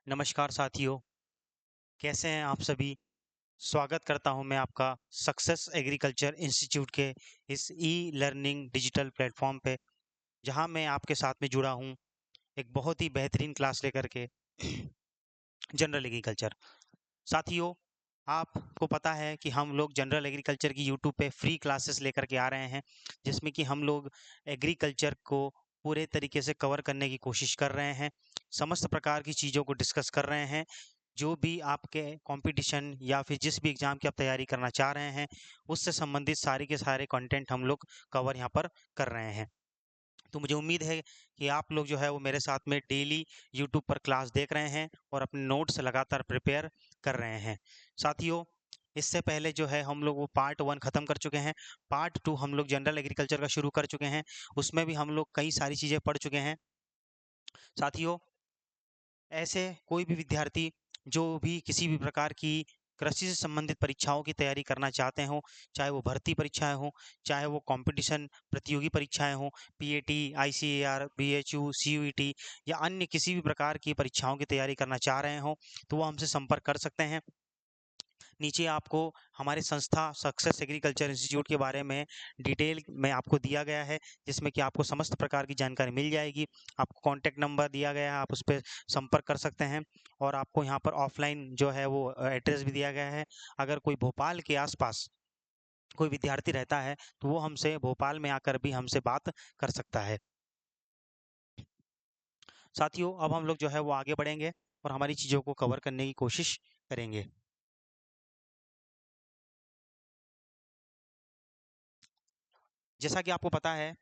नमस्कार साथियों, कैसे हैं आप सभी? स्वागत करता हूं मैं आपका सक्सेस एग्रीकल्चर इंस्टीट्यूट के इस ई लर्निंग डिजिटल प्लेटफॉर्म पे, जहां मैं आपके साथ में जुड़ा हूं एक बहुत ही बेहतरीन क्लास लेकर के जनरल एग्रीकल्चर। साथियों, आपको पता है कि हम लोग जनरल एग्रीकल्चर की यूट्यूब पे फ्री क्लासेस लेकर के आ रहे हैं, जिसमें कि हम लोग एग्रीकल्चर को पूरे तरीके से कवर करने की कोशिश कर रहे हैं, समस्त प्रकार की चीज़ों को डिस्कस कर रहे हैं। जो भी आपके कंपटीशन या फिर जिस भी एग्ज़ाम की आप तैयारी करना चाह रहे हैं, उससे संबंधित सारे के सारे कंटेंट हम लोग कवर यहाँ पर कर रहे हैं। तो मुझे उम्मीद है कि आप लोग जो है वो मेरे साथ में डेली यूट्यूब पर क्लास देख रहे हैं और अपने नोट्स लगातार प्रिपेयर कर रहे हैं। साथियों, इससे पहले जो है हम लोग वो पार्ट 1 ख़त्म कर चुके हैं। पार्ट 2 हम लोग जनरल एग्रीकल्चर का शुरू कर चुके हैं। उसमें भी हम लोग कई सारी चीज़ें पढ़ चुके हैं। साथियों, ऐसे कोई भी विद्यार्थी जो भी किसी भी प्रकार की कृषि से संबंधित परीक्षाओं की तैयारी करना चाहते हों, चाहे वो भर्ती परीक्षाएं हों, चाहे वो कंपटीशन प्रतियोगी परीक्षाएं हों, पीएटी, आईसीएआर, बीएचयू, सीयूईटी या अन्य किसी भी प्रकार की परीक्षाओं की तैयारी करना चाह रहे हों, तो वो हमसे संपर्क कर सकते हैं। नीचे आपको हमारे संस्था सक्सेस एग्रीकल्चर इंस्टीट्यूट के बारे में डिटेल में आपको दिया गया है, जिसमें कि आपको समस्त प्रकार की जानकारी मिल जाएगी। आपको कॉन्टैक्ट नंबर दिया गया है, आप उस पे संपर्क कर सकते हैं और आपको यहाँ पर ऑफ़लाइन जो है वो एड्रेस भी दिया गया है। अगर कोई भोपाल के आस-पास कोई विद्यार्थी रहता है, तो वो हमसे भोपाल में आकर भी हमसे बात कर सकता है। साथियों, अब हम लोग जो है वो आगे बढ़ेंगे और हमारी चीज़ों को कवर करने की कोशिश करेंगे। जैसा कि आपको पता है,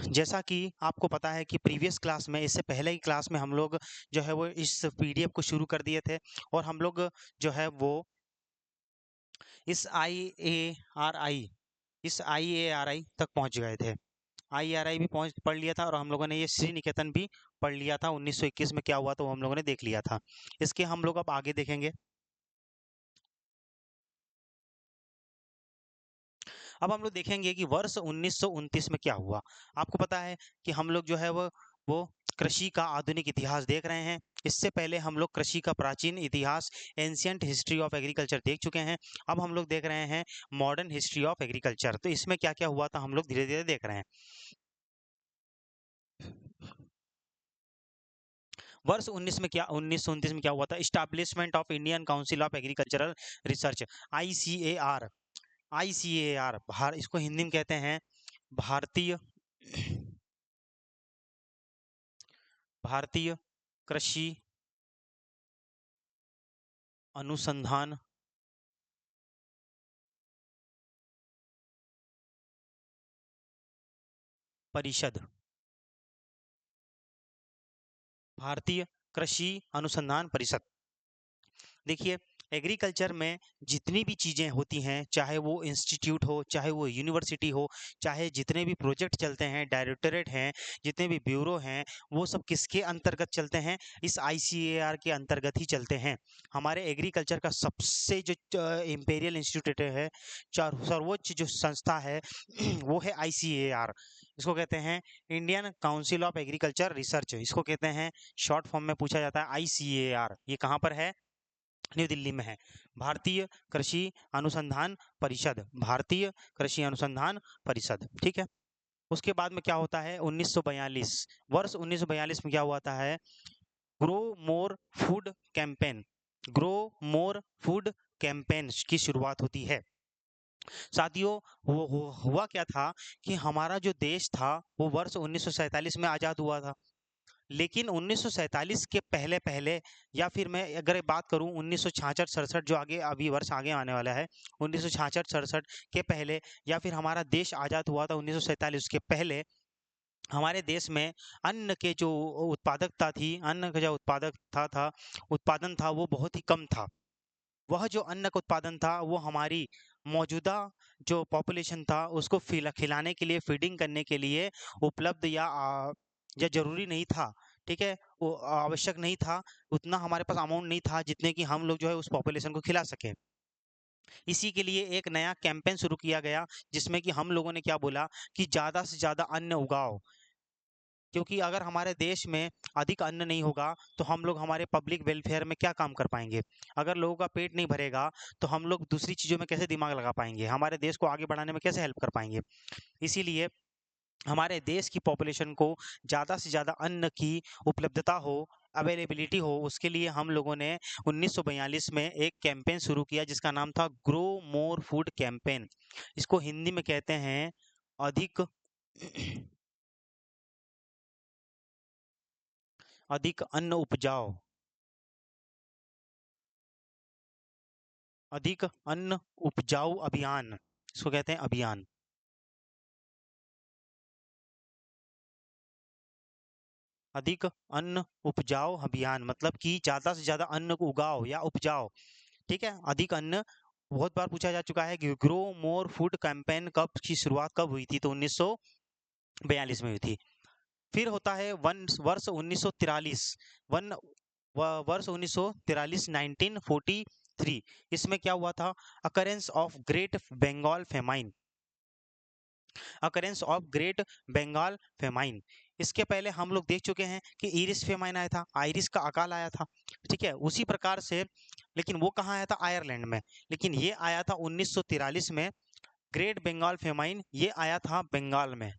जैसा कि आपको पता है कि प्रीवियस क्लास में, इससे पहले की क्लास में हम लोग जो है वो इस पीडीएफ को शुरू कर दिए थे और हम लोग जो है वो इस आई ए आर आई तक पहुंच गए थे। आईआरआई भी पहुंच पढ़ लिया था और हम लोगों ने ये श्री निकेतन भी पढ़ लिया था। 1921 में क्या हुआ था वो हम लोगों ने देख लिया था। इसके हम लोग अब आगे देखेंगे। अब हम लोग देखेंगे कि वर्ष 1929 में क्या हुआ। आपको पता है कि हम लोग जो है वो कृषि का आधुनिक इतिहास देख रहे हैं। इससे पहले हम लोग कृषि का प्राचीन इतिहास, एंशियंट हिस्ट्री ऑफ एग्रीकल्चर देख चुके हैं। अब हम लोग देख रहे हैं मॉडर्न हिस्ट्री ऑफ एग्रीकल्चर। तो इसमें क्या क्या हुआ था हम लोग धीरे धीरे देख रहे हैं। वर्ष 1929 में क्या हुआ था? Establishment of Indian council of agricultural research, ICAR. ICAR इसको हिंदी में कहते हैं भारतीय भारतीय कृषि अनुसंधान परिषद। भारतीय कृषि अनुसंधान परिषद। देखिए, एग्रीकल्चर में जितनी भी चीज़ें होती हैं, चाहे वो इंस्टीट्यूट हो, चाहे वो यूनिवर्सिटी हो, चाहे जितने भी प्रोजेक्ट चलते हैं, डायरेक्टरेट हैं, जितने भी ब्यूरो हैं, वो सब किसके अंतर्गत चलते हैं? इस आईसीएआर के अंतर्गत ही चलते हैं। हमारे एग्रीकल्चर का सबसे जो इम्पेरियल इंस्टीट्यूट है, सर्वोच्च जो संस्था है वो है आईसीएआर। इसको कहते हैं Indian council of agriculture research. इसको कहते हैं, शॉर्ट फॉर्म में पूछा जाता है, आईसीएआर। ये कहाँ पर है? न्यू दिल्ली में है। भारतीय कृषि अनुसंधान परिषद, भारतीय कृषि अनुसंधान परिषद, ठीक है। उसके बाद में क्या होता है? 1942, वर्ष 1942 में क्या हुआ है? Grow more food campaign, grow more food campaign की शुरुआत होती है। साथियों, हुआ क्या था कि हमारा जो देश था वो वर्ष 1947 में आज़ाद हुआ था। लेकिन 1947 के पहले पहले, या फिर मैं अगर बात करूं 1966-67, जो आगे अभी वर्ष आगे आने वाला है, 1966-67 के पहले, या फिर हमारा देश आज़ाद हुआ था 1947 के पहले, हमारे देश में अन्न के जो उत्पादकता थी, अन्न का जो उत्पादन था वो बहुत ही कम था। वह जो अन्न का उत्पादन था वो हमारी मौजूदा जो पॉपुलेशन था उसको खिलाने के लिए, फीडिंग करने के लिए उपलब्ध या ज़रूरी नहीं था। ठीक है, वो आवश्यक नहीं था, उतना हमारे पास अमाउंट नहीं था जितने कि हम लोग जो है उस पॉपुलेशन को खिला सके। इसी के लिए एक नया कैंपेन शुरू किया गया, जिसमें कि हम लोगों ने क्या बोला कि ज़्यादा से ज़्यादा अन्न उगाओ, क्योंकि अगर हमारे देश में अधिक अन्न नहीं होगा तो हम लोग हमारे पब्लिक वेलफेयर में क्या काम कर पाएंगे। अगर लोगों का पेट नहीं भरेगा तो हम लोग दूसरी चीज़ों में कैसे दिमाग लगा पाएंगे, हमारे देश को आगे बढ़ाने में कैसे हेल्प कर पाएंगे। इसीलिए हमारे देश की पॉपुलेशन को ज़्यादा से ज़्यादा अन्न की उपलब्धता हो, अवेलेबिलिटी हो, उसके लिए हम लोगों ने 1942 में एक कैंपेन शुरू किया जिसका नाम था ग्रो मोर फूड कैंपेन। इसको हिंदी में कहते हैं अधिक अधिक अन्न उपजाओ, अधिक अन्न उपजाऊ अभियान, इसको कहते हैं अभियान। अधिक अन्न उपजाओ अभियान मतलब कि ज़्यादा से ज़्यादा अन्न को उगाओ या उपजाओ। ठीक है, अधिक अन्न। बहुत बार पूछा जा चुका है कि ग्रो मोर फूड कैंपेन कब की शुरुआत कब हुई थी, तो 1942 में हुई थी। फिर होता है वर्ष 1943, वन वर्ष 1943, 1943। इसमें क्या हुआ था, occurrence of great Bengal famine, occurrence of great Bengal famine. इसके पहले हम लोग देख चुके हैं कि इरिस फेमाइन आया था, आयरिस का अकाल आया था। ठीक है, उसी प्रकार से, लेकिन वो कहाँ आया था, आयरलैंड में। लेकिन ये आया था 1943 में, ग्रेट बंगाल फेमाइन ये आया था बंगाल में।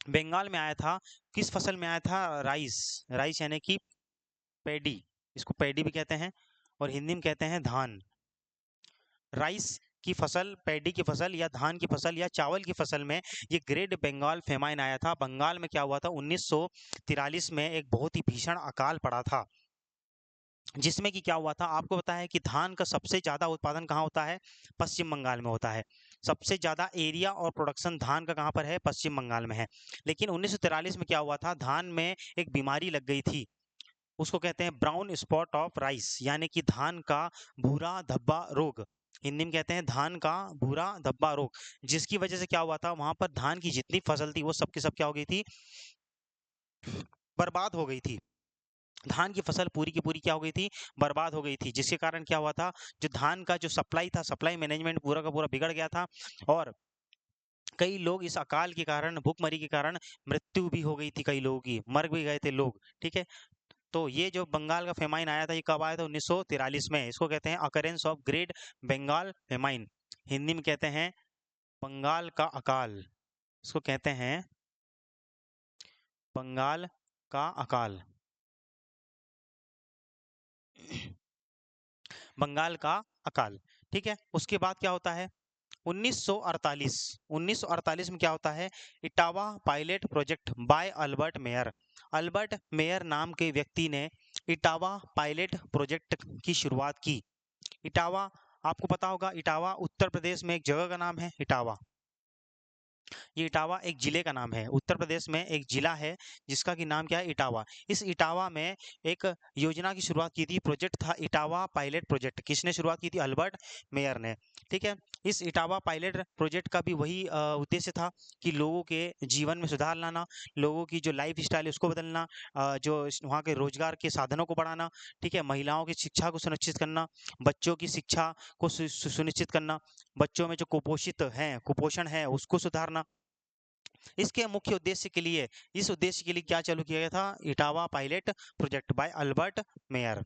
बंगाल में आया था। किस फसल में आया था, राइस, राइस यानी कि पैडी, इसको पैडी भी कहते हैं और हिंदी में कहते हैं धान। राइस की फसल, पैडी की फसल या धान की फसल या चावल की फसल में ये ग्रेट बंगाल फेमाइन आया था। बंगाल में क्या हुआ था, 1943 में एक बहुत ही भीषण अकाल पड़ा था, जिसमें कि क्या हुआ था, आपको पता है कि धान का सबसे ज्यादा उत्पादन कहाँ होता है, पश्चिम बंगाल में होता है। सबसे ज्यादा एरिया और प्रोडक्शन धान का कहाँ पर है, पश्चिम बंगाल में है। लेकिन 1943 में क्या हुआ था, धान में एक बीमारी लग गई थी, उसको कहते हैं ब्राउन स्पॉट ऑफ राइस, यानी कि धान का भूरा धब्बा रोग। हिंदी में कहते हैं धान का भूरा धब्बा रोग, जिसकी वजह से क्या हुआ था, वहां पर धान की जितनी फसल थी वो सब की सब क्या हो गई थी, बर्बाद हो गई थी। धान की फसल पूरी की पूरी क्या हो गई थी, बर्बाद हो गई थी, जिसके कारण क्या हुआ था, जो धान का जो सप्लाई था, सप्लाई मैनेजमेंट पूरा का पूरा बिगड़ गया था। और कई लोग इस अकाल के कारण, भूखमरी के कारण मृत्यु भी हो गई थी, कई लोगों की मर भी गए थे लोग। ठीक है, तो ये जो बंगाल का फेमाइन आया था, ये कब आया था, 1943 में। इसको कहते हैं occurrence of great Bengal famine, Hindi में कहते हैं बंगाल का अकाल, इसको कहते हैं बंगाल का अकाल, बंगाल का अकाल। ठीक है, उसके बाद क्या होता है, 1948, 1948 में क्या होता है, Etawah pilot project by Albert Mayer. Albert Mayer नाम के व्यक्ति ने इटावा पायलट प्रोजेक्ट की शुरुआत की। इटावा, आपको पता होगा, इटावा उत्तर प्रदेश में एक जगह का नाम है, इटावा। ये इटावा एक जिले का नाम है, उत्तर प्रदेश में एक जिला है जिसका कि नाम क्या है, इटावा। इस इटावा में एक योजना की शुरुआत की थी, प्रोजेक्ट था इटावा पायलट प्रोजेक्ट। किसने शुरुआत की थी, अल्बर्ट मेयर ने। ठीक है, इस इटावा पायलट प्रोजेक्ट का भी वही उद्देश्य था कि लोगों के जीवन में सुधार लाना, लोगों की जो लाइफ स्टाइल है उसको बदलना, जो वहाँ के रोजगार के साधनों को बढ़ाना। ठीक है, महिलाओं की शिक्षा को सुनिश्चित करना, बच्चों की शिक्षा को सुनिश्चित करना, बच्चों में जो कुपोषित हैं, कुपोषण है उसको सुधारना। इसके मुख्य उद्देश्य के लिए, इस उद्देश्य के लिए क्या चालू किया गया था, Etawah pilot project by Albert Mayer.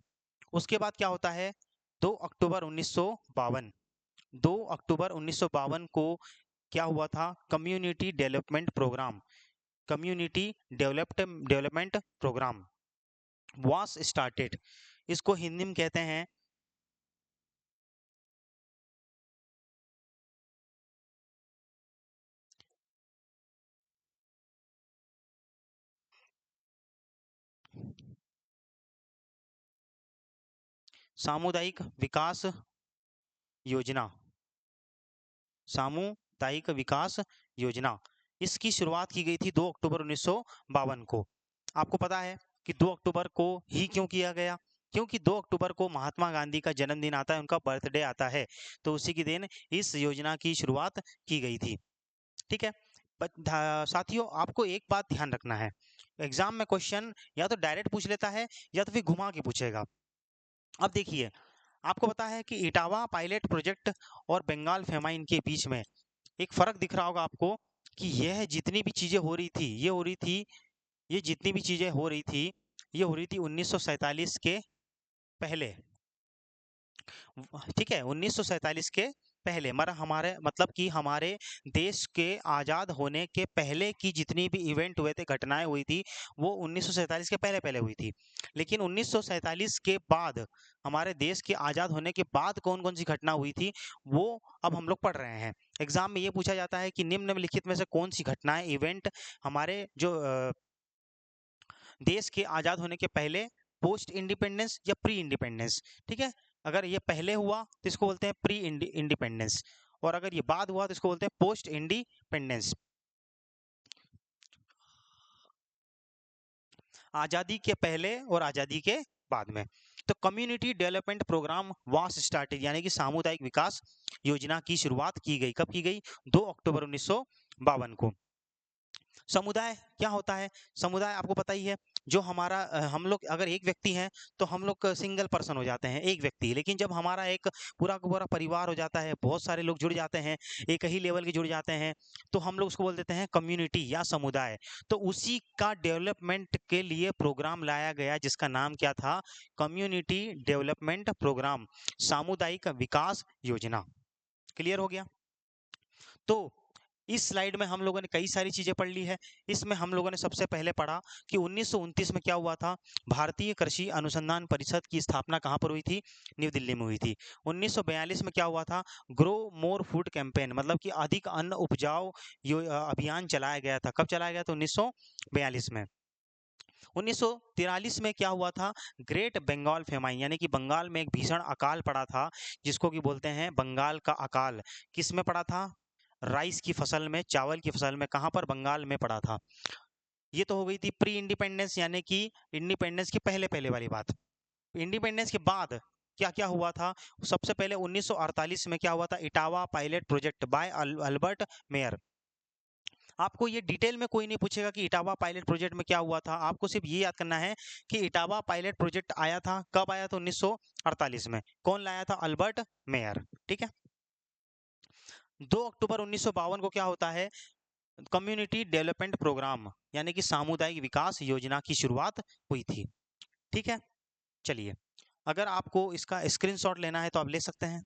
उसके बाद क्या होता है, 2 अक्टूबर 1952, 2 अक्टूबर 1952 को क्या हुआ था, community development programme, community development programme was started. इसको हिंदी में कहते हैं सामुदायिक विकास योजना, सामुदायिक विकास योजना। इसकी शुरुआत की गई थी 2 अक्टूबर 1952 को। आपको पता है कि 2 अक्टूबर को ही क्यों किया गया, क्योंकि 2 अक्टूबर को महात्मा गांधी का जन्मदिन आता है, उनका बर्थडे आता है, तो उसी के दिन इस योजना की शुरुआत की गई थी। ठीक है, साथियों, आपको एक बात ध्यान रखना है, एग्जाम में क्वेश्चन या तो डायरेक्ट पूछ लेता है या तो फिर घुमा के पूछेगा। अब देखिए, आपको पता है कि इटावा पायलट प्रोजेक्ट और बंगाल फेमाइन के बीच में एक फर्क दिख रहा होगा आपको, कि यह जितनी भी चीजें हो रही थी, ये जितनी भी चीजें हो रही थी, ये हो रही थी 1947 के पहले। ठीक है, 1947 के पहले, मरा हमारे मतलब कि हमारे देश के आज़ाद होने के पहले की जितनी भी इवेंट हुए थे, घटनाएं हुई थी, वो 1947 के पहले पहले हुई थी। लेकिन 1947 के बाद, हमारे देश के आज़ाद होने के बाद कौन कौन सी घटना हुई थी, वो अब हम लोग पढ़ रहे हैं। एग्जाम में ये पूछा जाता है कि निम्नलिखित में से कौन सी घटनाएं, इवेंट हमारे जो देश के आज़ाद होने के पहले, पोस्ट इंडिपेंडेंस या प्री इंडिपेंडेंस, ठीक है, अगर ये पहले हुआ तो इसको बोलते हैं प्री इंडिपेंडेंस, और अगर ये बाद हुआ तो इसको बोलते हैं पोस्ट इंडिपेंडेंस। आज़ादी के पहले और आज़ादी के बाद में। तो community development programme was started, यानी कि सामुदायिक विकास योजना की शुरुआत की गई। कब की गई? 2 अक्टूबर 1952 को। समुदाय क्या होता है? समुदाय आपको पता ही है, जो हमारा हम लोग अगर एक व्यक्ति हैं तो हम लोग सिंगल पर्सन हो जाते हैं, एक व्यक्ति। लेकिन जब हमारा एक पूरा का पूरा परिवार हो जाता है, बहुत सारे लोग जुड़ जाते हैं, एक ही लेवल के जुड़ जाते हैं, तो हम लोग उसको बोल देते हैं कम्युनिटी या समुदाय। तो उसी का डेवलपमेंट के लिए प्रोग्राम लाया गया, जिसका नाम क्या था? कम्युनिटी डेवलपमेंट प्रोग्राम, सामुदायिक विकास योजना। क्लियर हो गया? तो इस स्लाइड में हम लोगों ने कई सारी चीजें पढ़ ली है। इसमें हम लोगों ने सबसे पहले पढ़ा कि 1929 में क्या हुआ था? भारतीय कृषि अनुसंधान परिषद की स्थापना कहाँ पर हुई थी? न्यू दिल्ली में हुई थी। 1942 में क्या हुआ था? ग्रो मोर फूड कैंपेन, मतलब कि अधिक अन्न उपजाओ अभियान चलाया गया था। कब चलाया गया था? 1942 में। 1943 में क्या हुआ था? ग्रेट बंगाल फेमाइन, यानी कि बंगाल में एक भीषण अकाल पड़ा था, जिसको कि बोलते हैं बंगाल का अकाल। किस में पड़ा था? राइस की फसल में, चावल की फसल में। कहाँ पर? बंगाल में पड़ा था। ये तो हो गई थी प्री इंडिपेंडेंस, यानी कि इंडिपेंडेंस के पहले पहले वाली बात। इंडिपेंडेंस के बाद क्या क्या हुआ था? सबसे पहले 1948 में क्या हुआ था? Etawah pilot project by Albert Mayer. आपको ये डिटेल में कोई नहीं पूछेगा कि इटावा पायलट प्रोजेक्ट में क्या हुआ था, आपको सिर्फ ये याद करना है कि इटावा पायलट प्रोजेक्ट आया था। कब आया था? 1948 में। कौन लाया था? Albert Mayer. ठीक है। 2 अक्टूबर 1952 को क्या होता है? कम्युनिटी डेवलपमेंट प्रोग्राम, यानी कि सामुदायिक विकास योजना की शुरुआत हुई थी। ठीक है, चलिए, अगर आपको इसका स्क्रीनशॉट लेना है तो आप ले सकते हैं।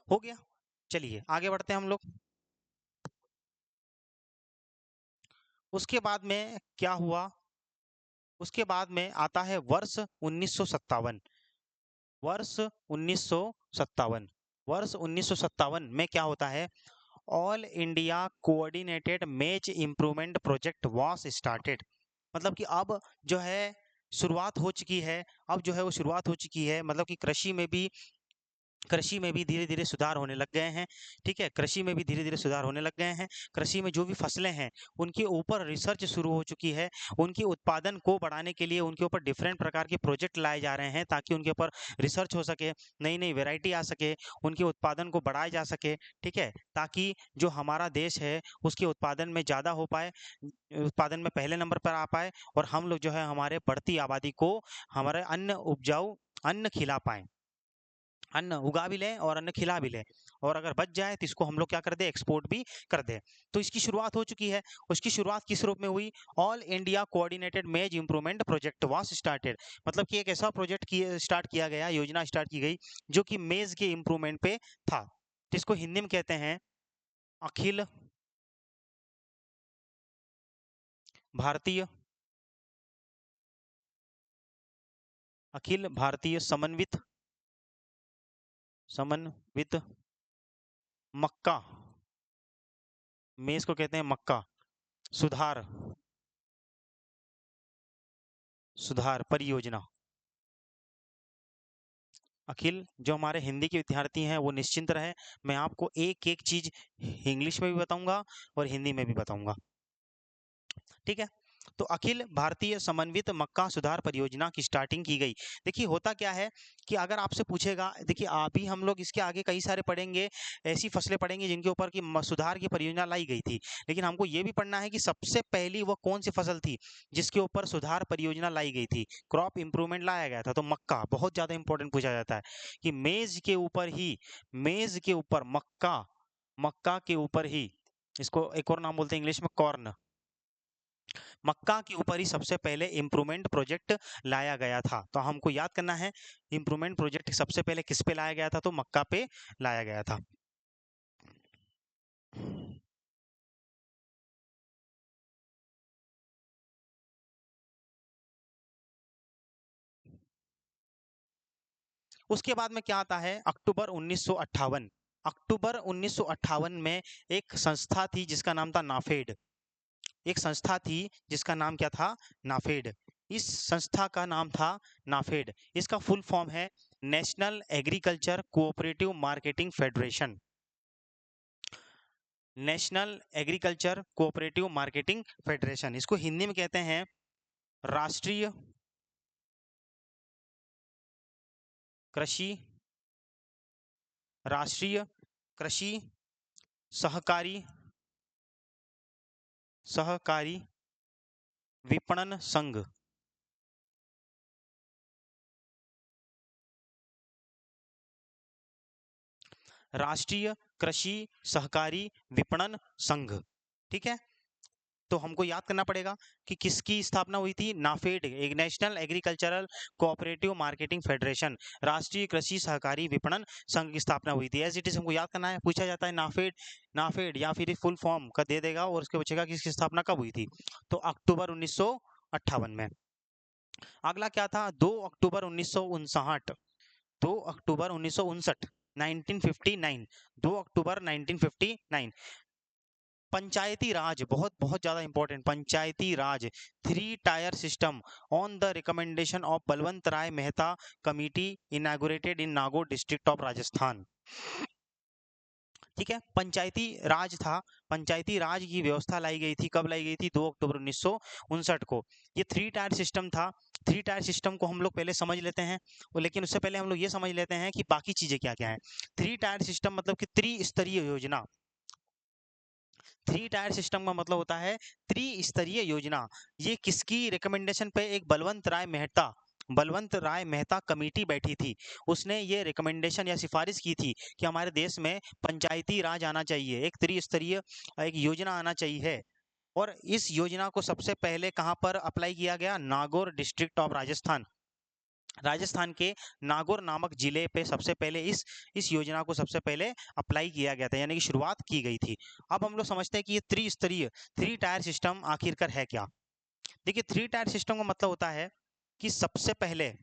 हो गया, चलिए आगे बढ़ते हैं हम लोग। उसके बाद में क्या हुआ? उसके बाद में आता है वर्ष 1957। वर्ष 1957, वर्ष 1957 में क्या होता है? ऑल इंडिया कोऑर्डिनेटेड मेज इम्प्रूवमेंट प्रोजेक्ट वॉस स्टार्टेड, मतलब कि अब जो है शुरुआत हो चुकी है। अब जो है वो शुरुआत हो चुकी है, मतलब कि कृषि में भी धीरे धीरे सुधार होने लग गए हैं। ठीक है, कृषि में भी धीरे धीरे सुधार होने लग गए हैं। कृषि में जो भी फसलें हैं, उनके ऊपर रिसर्च शुरू हो चुकी है। उनकी उत्पादन को बढ़ाने के लिए उनके ऊपर डिफरेंट प्रकार के प्रोजेक्ट लाए जा रहे हैं, ताकि उनके ऊपर रिसर्च हो सके, नई नई वेराइटी आ सके, उनके उत्पादन को बढ़ाया जा सके। ठीक है, ताकि जो हमारा देश है उसके उत्पादन में ज़्यादा हो पाए, उत्पादन में पहले नंबर पर आ पाए, और हम लोग जो है हमारे बढ़ती आबादी को हमारे अन्न उपजाऊ अन्न खिला पाएं। अन्न उगा भी लें और अन्न खिला भी लें, और अगर बच जाए तो इसको हम लोग क्या कर दें, एक्सपोर्ट भी कर दें। तो इसकी शुरुआत हो चुकी है। उसकी शुरुआत किस रूप में हुई? ऑल इंडिया कोऑर्डिनेटेड मेज इंप्रूवमेंट प्रोजेक्ट वाज स्टार्टेड। मतलब कि एक ऐसा प्रोजेक्ट स्टार्ट किया गया, योजना स्टार्ट की गई जो कि मेज के इम्प्रूवमेंट पे था, जिसको हिंदी में कहते हैं अखिल भारतीय अखिल भारतीय समन्वित मक्का, मेज को कहते हैं मक्का सुधार सुधार परियोजना। अखिल, जो हमारे हिंदी के विद्यार्थी हैं वो निश्चिंत रहे, मैं आपको एक एक चीज इंग्लिश में भी बताऊंगा और हिंदी में भी बताऊंगा, ठीक है? तो अखिल भारतीय समन्वित मक्का सुधार परियोजना की स्टार्टिंग की गई। देखिए होता क्या है कि अगर आपसे पूछेगा, देखिए अभी हम लोग इसके आगे कई सारे पढ़ेंगे, ऐसी फसलें पढ़ेंगे जिनके ऊपर की सुधार की परियोजना लाई गई थी, लेकिन हमको ये भी पढ़ना है कि सबसे पहली वो कौन सी फसल थी जिसके ऊपर सुधार परियोजना लाई गई थी, क्रॉप इंप्रूवमेंट लाया गया था। तो मक्का बहुत ज्यादा इंपॉर्टेंट पूछा जाता है कि मेज के ऊपर मक्का, मक्का के ऊपर ही, इसको एक और नाम बोलते हैं इंग्लिश में कॉर्न, मक्का के ऊपर ही सबसे पहले इम्प्रूवमेंट प्रोजेक्ट लाया गया था। तो हमको याद करना है इम्प्रूवमेंट प्रोजेक्ट सबसे पहले किस पे लाया गया था, तो मक्का पे लाया गया था। उसके बाद में क्या आता है, अक्टूबर 1958। अक्टूबर 1958 में एक संस्था थी जिसका नाम था नाफेड। एक संस्था थी जिसका नाम क्या था, नाफेड। इस संस्था का नाम था नाफेड। इसका फुल फॉर्म है national agriculture cooperative marketing federation. National agriculture cooperative marketing federation, इसको हिंदी में कहते हैं राष्ट्रीय कृषि राष्ट्रीय कृषि सहकारी सहकारी विपणन संघ। राष्ट्रीय कृषि सहकारी विपणन संघ, ठीक है? तो हमको याद करना पड़ेगा कि किसकी स्थापना हुई थी, नाफेड, एक national agricultural cooperative marketing federation, राष्ट्रीय कृषि सहकारी विपणन संघ की स्थापना हुई थी। एज इट इज हमको याद करना है, पूछा जाता है नाफेड, नाफेड या फिर फुल फॉर्म का दे देगा और उसके पूछेगा कि इसकी स्थापना कब हुई थी, तो अक्टूबर 1958 में। अगला क्या था, 2 अक्टूबर 1959, 2 अक्टूबर 1959, 1959, 2 अक्टूबर 1959, पंचायती राज, बहुत बहुत ज्यादा important, Panchayati Raj three tier system on the recommendation of Balwant Rai Mehta committee inaugurated in Nagaur district of Rajasthan. ठीक है, पंचायती राज था। पंचायती राज की व्यवस्था लाई गई थी, कब लाई गई थी, 2 अक्टूबर 1959 को। ये थ्री टायर सिस्टम था। थ्री टायर सिस्टम को हम लोग पहले समझ लेते हैं, लेकिन उससे पहले हम लोग ये समझ लेते हैं कि बाकी चीजें क्या क्या है। थ्री टायर सिस्टम मतलब कि त्रिस्तरीय योजना। थ्री टायर सिस्टम का मतलब होता है त्रिस्तरीय योजना। ये किसकी रिकमेंडेशन पे, एक बलवंत राय मेहता कमेटी बैठी थी, उसने ये रिकमेंडेशन या सिफारिश की थी कि हमारे देश में पंचायती राज आना चाहिए, एक त्रिस्तरीय एक योजना आना चाहिए। और इस योजना को सबसे पहले कहाँ पर अप्लाई किया गया, नागौर डिस्ट्रिक्ट ऑफ राजस्थान, राजस्थान के नागौर नामक जिले पे सबसे पहले इस योजना को सबसे पहले अप्लाई किया गया था, यानी कि शुरुआत की गई थी। अब हम लोग समझते हैं कि ये त्रिस्तरीय थ्री टायर सिस्टम आखिरकार है क्या। देखिए थ्री टायर सिस्टम का मतलब होता है कि सबसे पहले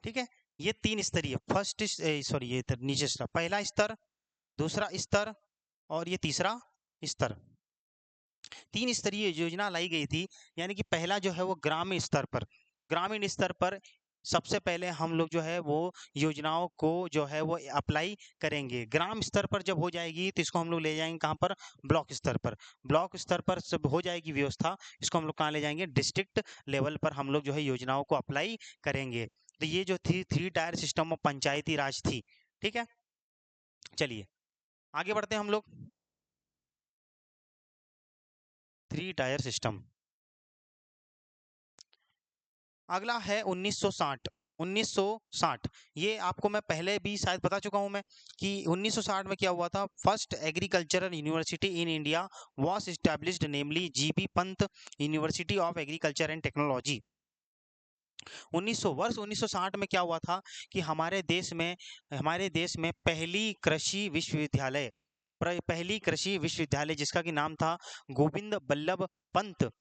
ठीक है, ये 3 स्तरीय फर्स्ट सॉरी ये नीचे स्तर, पहला स्तर, दूसरा स्तर और ये तीसरा स्तर, 3 स्तरीय योजना लाई गई थी। यानी कि पहला जो है वो ग्रामीण स्तर पर सबसे पहले हम लोग जो है वो योजनाओं को जो है वो अप्लाई करेंगे। ग्राम स्तर पर जब हो जाएगी तो इसको हम लोग ले जाएंगे कहाँ पर, ब्लॉक स्तर पर। ब्लॉक स्तर पर सब हो जाएगी व्यवस्था, इसको हम लोग कहाँ ले जाएंगे, डिस्ट्रिक्ट लेवल पर हम लोग जो है योजनाओं को अप्लाई करेंगे। तो ये जो थी 3 टायर सिस्टम ऑफ पंचायती राज थी। ठीक है, चलिए आगे बढ़ते हैं हम लोग। 3 टायर सिस्टम, अगला है 1960। 1960 ये आपको मैं पहले भी शायद बता चुका हूं मैं कि 1960 में क्या हुआ था। First agricultural university in India was established, namely GB Pant university of agriculture and technology. 1960 में क्या हुआ था कि हमारे देश में पहली कृषि विश्वविद्यालय जिसका कि नाम था पंत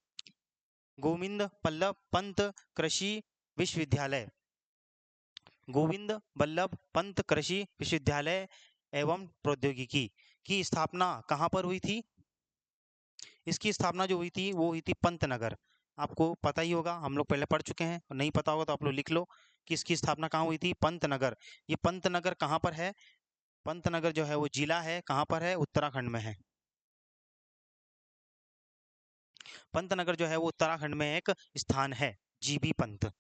गोविंद बल्लभ पंत कृषि विश्वविद्यालय, गोविंद बल्लभ पंत कृषि विश्वविद्यालय एवं प्रौद्योगिकी की स्थापना कहाँ पर हुई थी। इसकी स्थापना जो हुई थी वो हुई थी पंतनगर। आपको पता ही होगा, हम लोग पहले पढ़ चुके हैं, नहीं पता होगा तो आप लोग लिख लो कि इसकी स्थापना कहाँ हुई थी, पंतनगर। ये पंतनगर कहाँ पर है, पंतनगर जो है वो जिला है, कहाँ पर है, उत्तराखंड में है। पंतनगर जो है वो उत्तराखंड में एक स्थान है। GB Pant,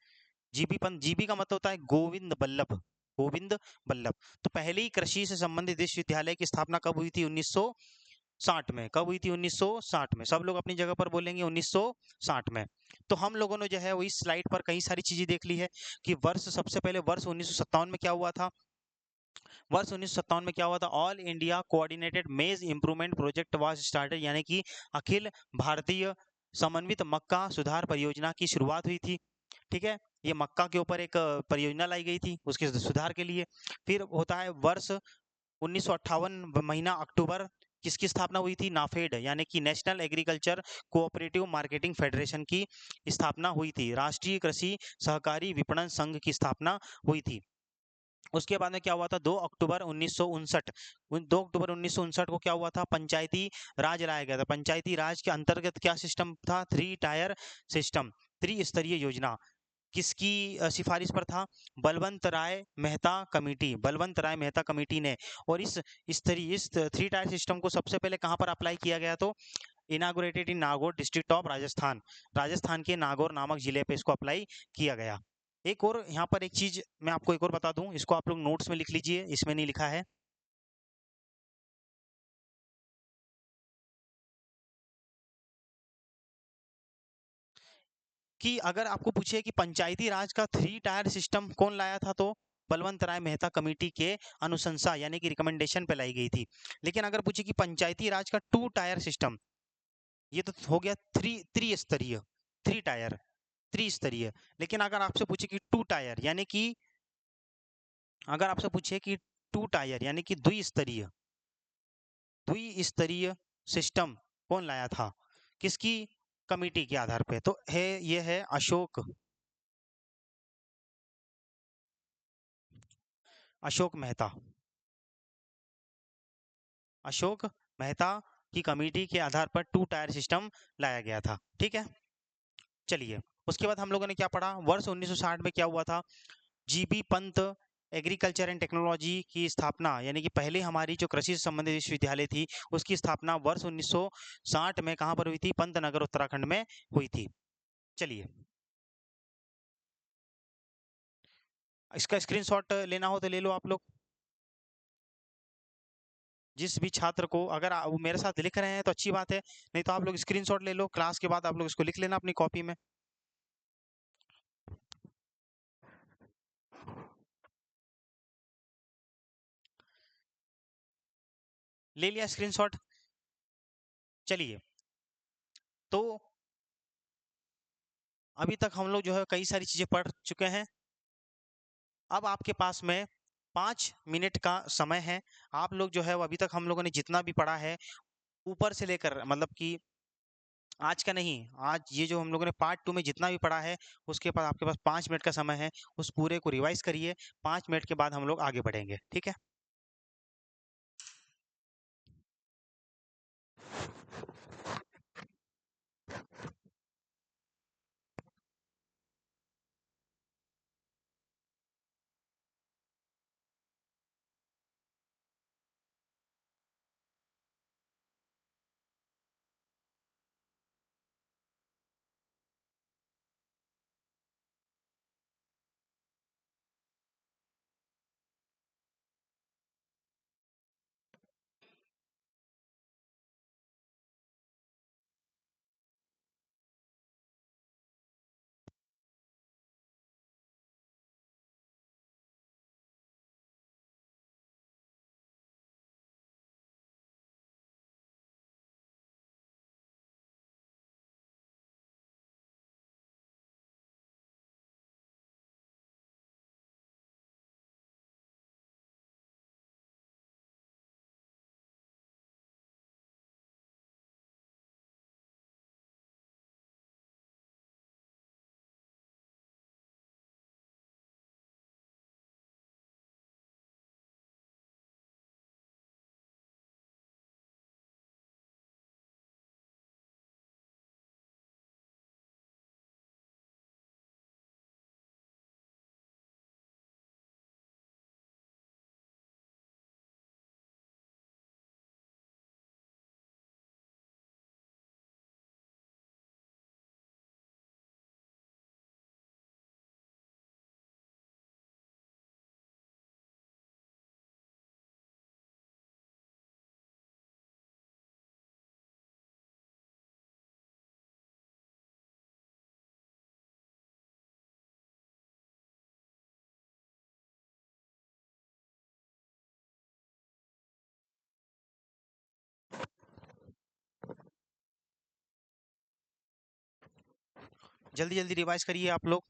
GB Pant, GB का मतलब होता है गोविंद बल्लभ, गोविंद बल्लभ। तो पहले ही कृषि से संबंधित विश्वविद्यालय की स्थापना कब हुई थी, 1960 में। कब हुई थी, 1960 में। सब लोग अपनी जगह पर बोलेंगे 1960 में। तो हम लोगों ने जो है वो इस स्लाइड पर कई सारी चीजें देख ली है कि वर्ष, सबसे पहले वर्ष 1957 में क्या हुआ था। वर्ष 1957 में क्या हुआ था, ऑल इंडिया कोऑर्डिनेटेड मेज इंप्रूवमेंट प्रोजेक्ट वाज स्टार्टेड, यानी कि अखिल भारतीय समन्वित मक्का सुधार परियोजना की शुरुआत हुई थी। ठीक है, ये मक्का के ऊपर एक परियोजना लाई गई थी उसके सुधार के लिए। फिर होता है वर्ष 1958 महीना अक्टूबर, किसकी स्थापना हुई थी, नाफेड यानी कि national agriculture cooperative marketing federation की स्थापना हुई थी। राष्ट्रीय कृषि सहकारी विपणन संघ की स्थापना हुई थी। उसके बाद में क्या हुआ था, 2 अक्टूबर 1959, 2 अक्टूबर 1959 को क्या हुआ था, पंचायती राज लाया गया था। पंचायती राज के अंतर्गत क्या सिस्टम था, 3 टायर सिस्टम, त्रिस्तरीय योजना। किसकी सिफारिश पर था, बलवंत राय मेहता कमेटी, बलवंत राय मेहता कमेटी ने। और इस 3 टायर सिस्टम को सबसे पहले कहाँ पर अप्लाई किया गया, तो inaugurated in Nagaur district of Rajasthan, Rajasthan के नागौर नामक जिले पे इसको अप्लाई किया गया। एक और यहाँ पर एक चीज मैं आपको एक और बता दूं, इसको आप लोग नोट्स में लिख लीजिए, इसमें नहीं लिखा है, कि अगर आपको पूछे कि पंचायती राज का 3 टायर सिस्टम कौन लाया था, तो बलवंत राय मेहता कमेटी के अनुशंसा यानी कि रिकमेंडेशन पे लाई गई थी। लेकिन अगर पूछे कि पंचायती राज का 2 टायर सिस्टम, ये तो हो गया त्रिस्तरीय, 3 टायर त्रिस्तरीय। लेकिन अगर आपसे पूछे कि 2 टायर यानी कि, अगर आपसे पूछे कि 2 टायर यानी कि द्विस्तरीय, द्विस्तरीय सिस्टम कौन लाया था, किसकी कमेटी के आधार पे, तो है ये है अशोक मेहता, अशोक मेहता की कमेटी के आधार पर 2 टायर सिस्टम लाया गया था। ठीक है, चलिए उसके बाद हम लोगों ने क्या पढ़ा, वर्ष 1960 में क्या हुआ था, GB Pant agriculture and technology की स्थापना, यानी कि पहले हमारी जो कृषि से संबंधित विश्वविद्यालय थी उसकी स्थापना वर्ष 1960 में कहाँ पर हुई थी, पंतनगर उत्तराखंड में हुई थी। चलिए इसका स्क्रीनशॉट लेना हो तो ले लो आप लोग। जिस भी छात्र को, अगर वो मेरे साथ लिख रहे हैं तो अच्छी बात है, नहीं तो आप लोग स्क्रीनशॉट ले लो, क्लास के बाद आप लोग इसको लिख लेना अपनी कॉपी में। ले लिया स्क्रीनशॉट। चलिए, तो अभी तक हम लोग जो है कई सारी चीजें पढ़ चुके हैं। अब आपके पास में 5 मिनट का समय है। आप लोग जो है वो अभी तक हम लोगों ने जितना भी पढ़ा है ऊपर से लेकर, मतलब कि आज का नहीं, आज ये जो हम लोगों ने पार्ट 2 में जितना भी पढ़ा है, उसके बाद आपके पास 5 मिनट का समय है, उस पूरे को रिवाइज करिए। 5 मिनट के बाद हम लोग आगे बढ़ेंगे, ठीक है? जल्दी-जल्दी रिवाइज करिए आप लोग।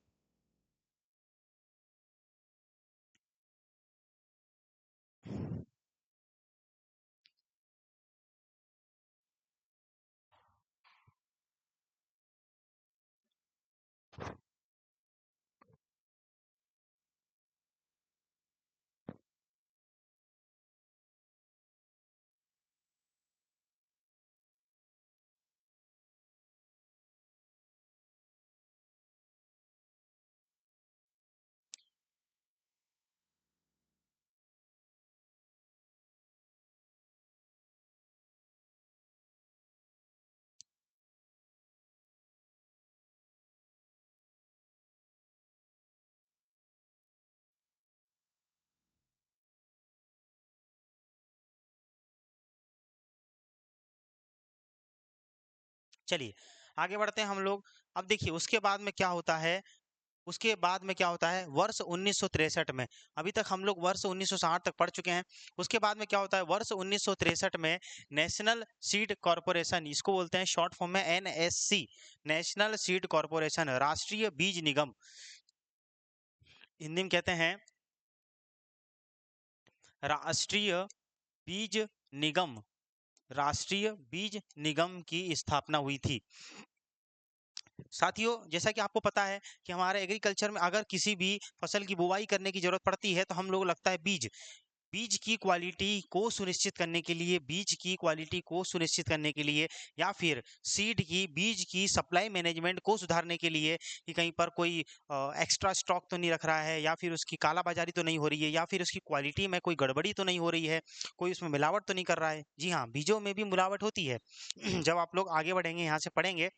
चलिए, आगे बढ़ते हैं हम लोग। अब देखिए उसके बाद में क्या होता है, उसके बाद में क्या होता है, वर्ष 1963 में, अभी तक हम लोग वर्ष 1960 तक पढ़ चुके हैं। उसके बाद में क्या होता है, वर्ष 1963 में नेशनल सीड कॉरपोरेशन, इसको बोलते हैं शॉर्ट फॉर्म में एनएससी, नेशनल सीड कॉरपोरेशन, राष्ट्रीय बीज निगम, हिंदी में कहते हैं राष्ट्रीय बीज निगम, राष्ट्रीय बीज निगम की स्थापना हुई थी। साथियों, जैसा कि आपको पता है कि हमारे एग्रीकल्चर में अगर किसी भी फसल की बुवाई करने की जरूरत पड़ती है तो हम लोग लगता है बीज, बीज की क्वालिटी को सुनिश्चित करने के लिए, बीज की क्वालिटी को सुनिश्चित करने के लिए, या फिर सीड की, बीज की सप्लाई मैनेजमेंट को सुधारने के लिए, कि कहीं पर कोई एक्स्ट्रा स्टॉक तो नहीं रख रहा है, या फिर उसकी कालाबाजारी तो नहीं हो रही है, या फिर उसकी क्वालिटी में कोई गड़बड़ी तो नहीं हो रही है, कोई उसमें मिलावट तो नहीं कर रहा है। जी हाँ, बीजों में भी मिलावट होती है। जब आप लोग आगे बढ़ेंगे, यहाँ से पढ़ेंगे,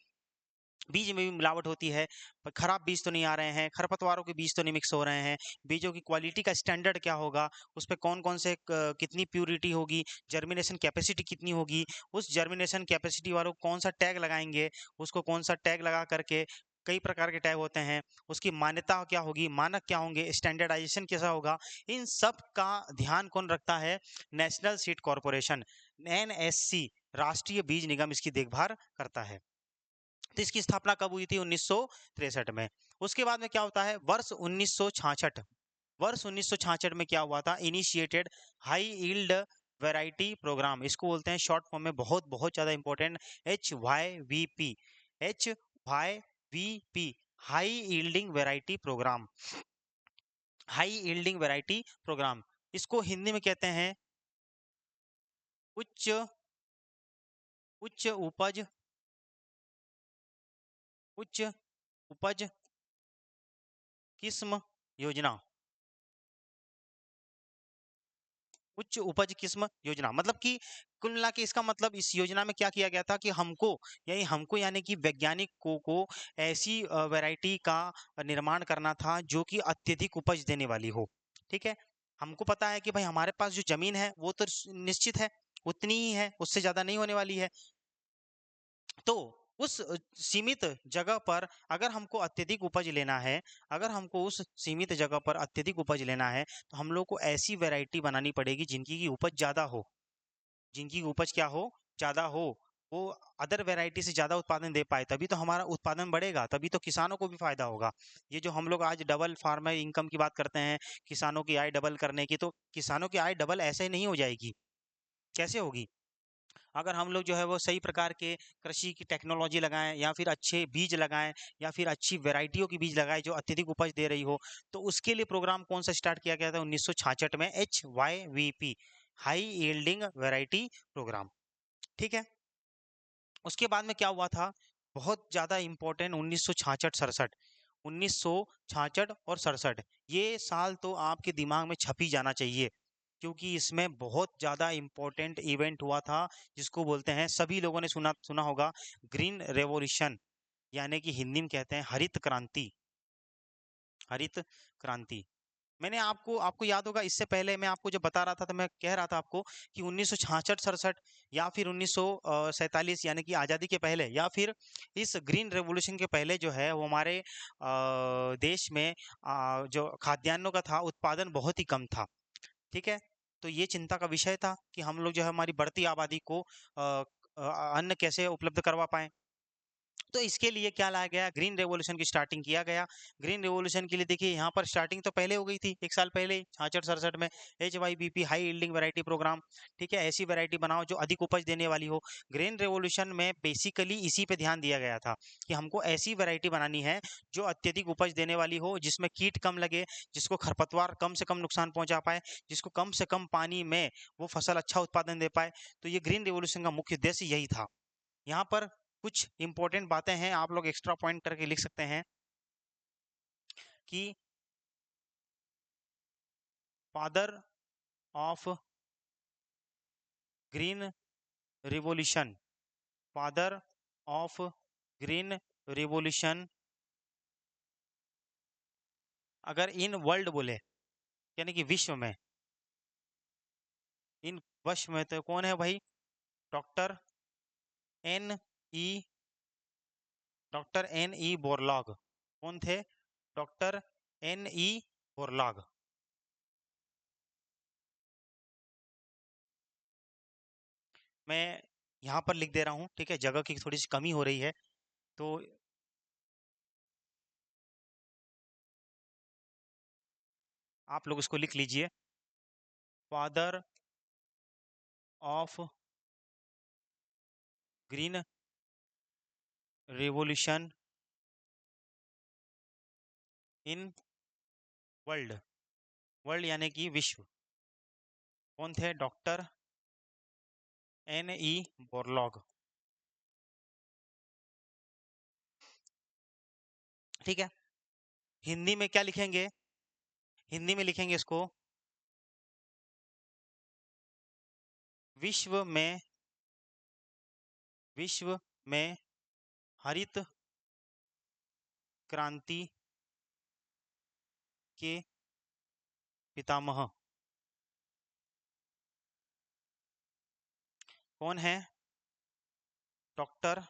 बीज में भी मिलावट होती है, पर खराब बीज तो नहीं आ रहे हैं, खरपतवारों के बीज तो नहीं मिक्स हो रहे हैं, बीजों की क्वालिटी का स्टैंडर्ड क्या होगा, उस पे कौन कौन से कितनी प्यूरिटी होगी, जर्मिनेशन कैपेसिटी कितनी होगी, उस जर्मिनेशन कैपेसिटी वालों को कौन सा टैग लगाएंगे, उसको कौन सा टैग लगा करके, कई प्रकार के टैग होते हैं, उसकी मान्यता क्या होगी, मानक क्या होंगे, स्टैंडर्डाइजेशन कैसा होगा, इन सब का ध्यान कौन रखता है, नेशनल सीड कॉरपोरेशन, एनएससी, राष्ट्रीय बीज निगम इसकी देखभाल करता है। तो इसकी स्थापना कब हुई थी, 1963 में। उसके बाद में क्या होता है, वर्ष 1966, वर्ष 1966 में क्या हुआ था, initiated high yield variety programme, इसको बोलते हैं शॉर्ट फॉर्म में, बहुत बहुत ज़्यादा important, HYVP, HYVP, high yielding variety programme, high yielding variety programme. इसको हिंदी में कहते हैं उच्च उच्च उपज, उच्च उपज किस्म योजना, उच्च उपज किस्म योजना। मतलब कि कुल मिला के इसका मतलब इस योजना में क्या किया गया था कि हमको यानी कि वैज्ञानिकों को ऐसी वैरायटी का निर्माण करना था जो कि अत्यधिक उपज देने वाली हो। ठीक है, हमको पता है कि भाई हमारे पास जो जमीन है वो तो निश्चित है, उतनी ही है, उससे ज्यादा नहीं होने वाली है। तो उस सीमित जगह पर अगर हमको अत्यधिक उपज लेना है, अगर हमको उस सीमित जगह पर अत्यधिक उपज लेना है, तो हम लोग को ऐसी वैरायटी बनानी पड़ेगी जिनकी की उपज ज़्यादा हो, जिनकी उपज क्या हो, ज़्यादा हो, वो अदर वैरायटी से ज़्यादा उत्पादन दे पाए, तभी तो हमारा उत्पादन बढ़ेगा, तभी तो किसानों को भी फायदा होगा। ये जो हम लोग आज डबल फार्मर इनकम की बात करते हैं, किसानों की आय डबल करने की, तो किसानों की आय डबल ऐसे ही नहीं हो जाएगी। कैसे होगी? अगर हम लोग जो है वो सही प्रकार के कृषि की टेक्नोलॉजी लगाएं, या फिर अच्छे बीज लगाएं, या फिर अच्छी वैरायटियों की बीज लगाएं जो अत्यधिक उपज दे रही हो। तो उसके लिए प्रोग्राम कौन सा स्टार्ट किया गया था 1966 में, HYVP, high yielding variety programme. ठीक है, उसके बाद में क्या हुआ था, बहुत ज़्यादा इम्पोर्टेंट, 1966-67, 1966 और 67, ये साल तो आपके दिमाग में छप ही जाना चाहिए, क्योंकि इसमें बहुत ज़्यादा इम्पोर्टेंट इवेंट हुआ था, जिसको बोलते हैं, सभी लोगों ने सुना सुना होगा, ग्रीन रेवोल्यूशन, यानी कि हिंदी में कहते हैं हरित क्रांति, हरित क्रांति। मैंने आपको आपको याद होगा, इससे पहले मैं आपको जब बता रहा था तो मैं कह रहा था आपको कि 1966-67 या फिर 1947, यानी कि आज़ादी के पहले, या फिर इस ग्रीन रेवोल्यूशन के पहले जो है वो हमारे देश में जो खाद्यान्नों का था उत्पादन बहुत ही कम था। ठीक है, तो ये चिंता का विषय था कि हम लोग जो है हमारी बढ़ती आबादी को अन्न कैसे उपलब्ध करवा पाएं। तो इसके लिए क्या लाया गया, ग्रीन रेवोल्यूशन की स्टार्टिंग किया गया। ग्रीन रेवोल्यूशन के लिए देखिए यहाँ पर स्टार्टिंग तो पहले हो गई थी, एक साल पहले ही, 66-67 में, HYVP, high yielding variety programme. ठीक है, ऐसी वैरायटी बनाओ जो अधिक उपज देने वाली हो। ग्रीन रेवोल्यूशन में बेसिकली इसी पे ध्यान दिया गया था कि हमको ऐसी वैरायटी बनानी है जो अत्यधिक उपज देने वाली हो, जिसमें कीट कम लगे, जिसको खरपतवार कम से कम नुकसान पहुंचा पाए, जिसको कम से कम पानी में वो फसल अच्छा उत्पादन दे पाए। तो ये ग्रीन रेवोल्यूशन का मुख्य उद्देश्य यही था। यहाँ पर कुछ इंपॉर्टेंट बातें हैं, आप लोग एक्स्ट्रा पॉइंट करके लिख सकते हैं कि father of green revolution, father of green revolution, अगर इन वर्ल्ड बोले यानी कि विश्व में, इन विश्व में, तो कौन है भाई? Doctor N E doctor N E Borlaug. कौन थे? Doctor N E Borlaug. मैं यहाँ पर लिख दे रहा हूँ, ठीक है, जगह की थोड़ी सी कमी हो रही है, तो आप लोग इसको लिख लीजिए। Father of green revolution in world, world यानी कि विश्व, कौन थे? Doctor N E Borlaug. ठीक है, हिंदी में क्या लिखेंगे? हिंदी में लिखेंगे इसको, विश्व में, विश्व में हरित क्रांति के पितामह कौन है? Doctor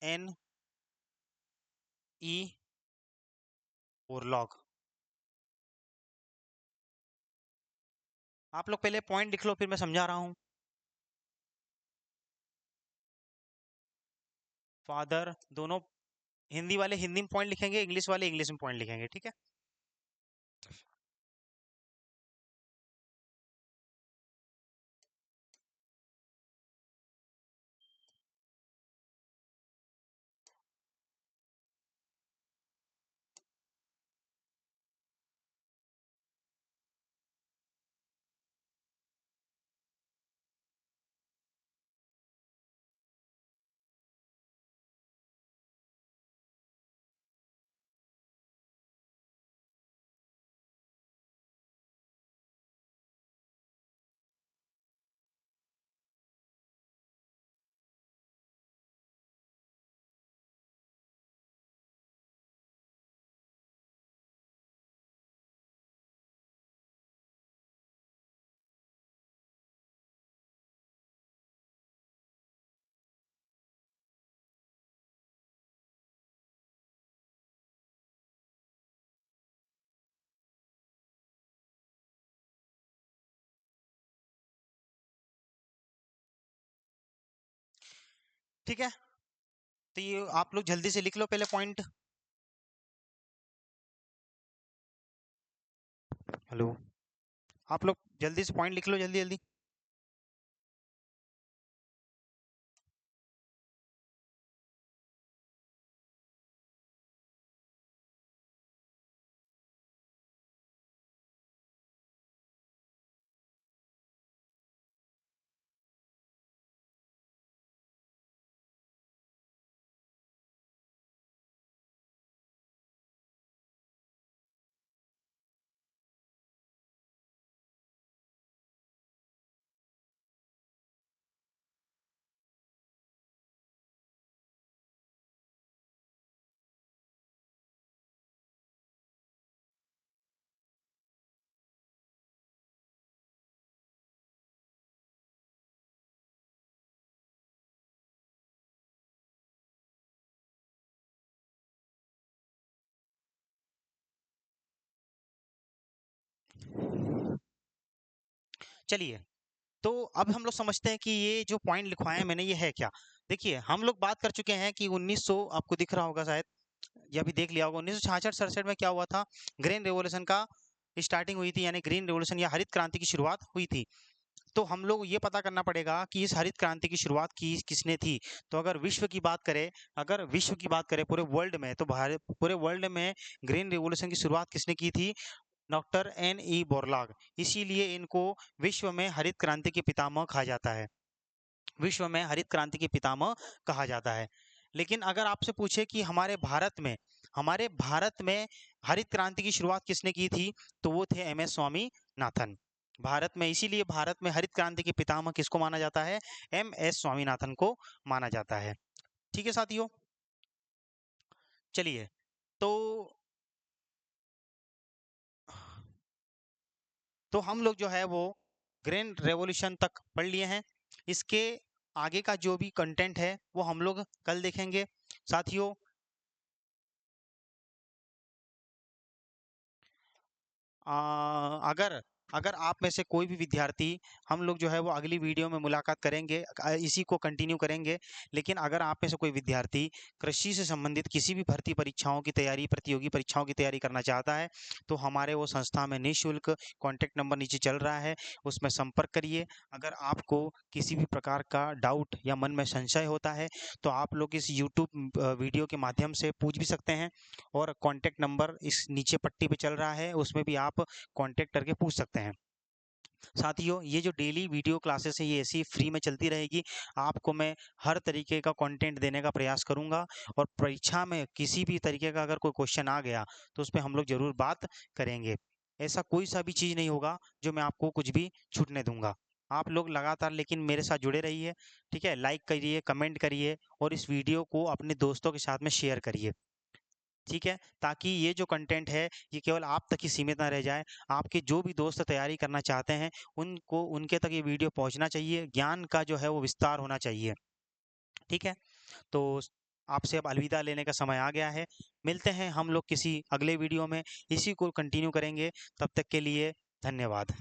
N E Borlaug. आप लोग पहले पॉइंट लिख लो, फिर मैं समझा रहा हूँ। फादर, दोनों हिंदी वाले हिंदी में पॉइंट लिखेंगे, इंग्लिश वाले इंग्लिश में पॉइंट लिखेंगे, ठीक है। ठीक है, तो ये आप लोग जल्दी से लिख लो पहले पॉइंट। हेलो, आप लोग जल्दी से पॉइंट लिख लो, जल्दी जल्दी। चलिए, तो अब हम लोग समझते हैं कि ये जो पॉइंट लिखवाए हैं मैंने, ये है क्या। देखिए, हम लोग बात कर चुके हैं कि 1900, आपको दिख रहा होगा शायद, या भी देख लिया होगा, 1966-67 में क्या हुआ था, ग्रीन रेवोल्यूशन का स्टार्टिंग हुई थी, यानी ग्रीन रेवोल्यूशन या हरित क्रांति की शुरुआत हुई थी। तो हम लोग ये पता करना पड़ेगा कि इस हरित क्रांति की शुरुआत की किसने थी। तो अगर विश्व की बात करें, अगर विश्व की बात करें पूरे वर्ल्ड में, तो भारत, पूरे वर्ल्ड में ग्रीन रिवॉल्यूशन की शुरुआत किसने की थी? Doctor N E Borlaug. इसीलिए इनको विश्व में हरित क्रांति के पितामह कहा जाता है, विश्व में हरित क्रांति के पितामह कहा जाता है। लेकिन अगर आपसे पूछे कि हमारे भारत में हरित क्रांति की शुरुआत किसने की थी, तो वो थे एम एस स्वामीनाथन। भारत में, इसीलिए भारत में हरित क्रांति के पितामह किसको माना जाता है? एम एस स्वामीनाथन को माना जाता है। ठीक है साथियों, चलिए, तो हम लोग जो है वो ग्रीन रेवोल्यूशन तक पढ़ लिए हैं। इसके आगे का जो भी कंटेंट है वो हम लोग कल देखेंगे साथियों। अगर अगर आप में से कोई भी विद्यार्थी, हम लोग जो है वो अगली वीडियो में मुलाकात करेंगे, इसी को कंटिन्यू करेंगे। लेकिन अगर आप में से कोई विद्यार्थी कृषि से संबंधित किसी भी भर्ती परीक्षाओं की तैयारी, प्रतियोगी परीक्षाओं की तैयारी करना चाहता है, तो हमारे वो संस्था में निःशुल्क कॉन्टैक्ट नंबर नीचे चल रहा है, उसमें संपर्क करिए। अगर आपको किसी भी प्रकार का डाउट या मन में संशय होता है, तो आप लोग इस यूट्यूब वीडियो के माध्यम से पूछ भी सकते हैं, और कॉन्टैक्ट नंबर इस नीचे पट्टी पे चल रहा है, उसमें भी आप कांटेक्ट करके पूछ सकते हैं। साथियों, ये जो डेली वीडियो क्लासेस है ये ऐसी फ्री में चलती रहेगी। आपको मैं हर तरीके का कंटेंट देने का प्रयास करूंगा, और परीक्षा में किसी भी तरीके का अगर कोई क्वेश्चन आ गया तो उस पर हम लोग जरूर बात करेंगे। ऐसा कोई सा भी चीज़ नहीं होगा जो मैं आपको कुछ भी छूटने दूंगा। आप लोग लगातार लेकिन मेरे साथ जुड़े रहिए, ठीक है? लाइक करिए, कमेंट करिए, और इस वीडियो को अपने दोस्तों के साथ में शेयर करिए, ठीक है? ताकि ये जो कंटेंट है ये केवल आप तक ही सीमित ना रह जाए। आपके जो भी दोस्त तैयारी करना चाहते हैं, उनको, उनके तक ये वीडियो पहुंचना चाहिए, ज्ञान का जो है वो विस्तार होना चाहिए, ठीक है? तो आपसे अब अलविदा लेने का समय आ गया है। मिलते हैं हम लोग किसी अगले वीडियो में, इसी को कंटिन्यू करेंगे। तब तक के लिए धन्यवाद।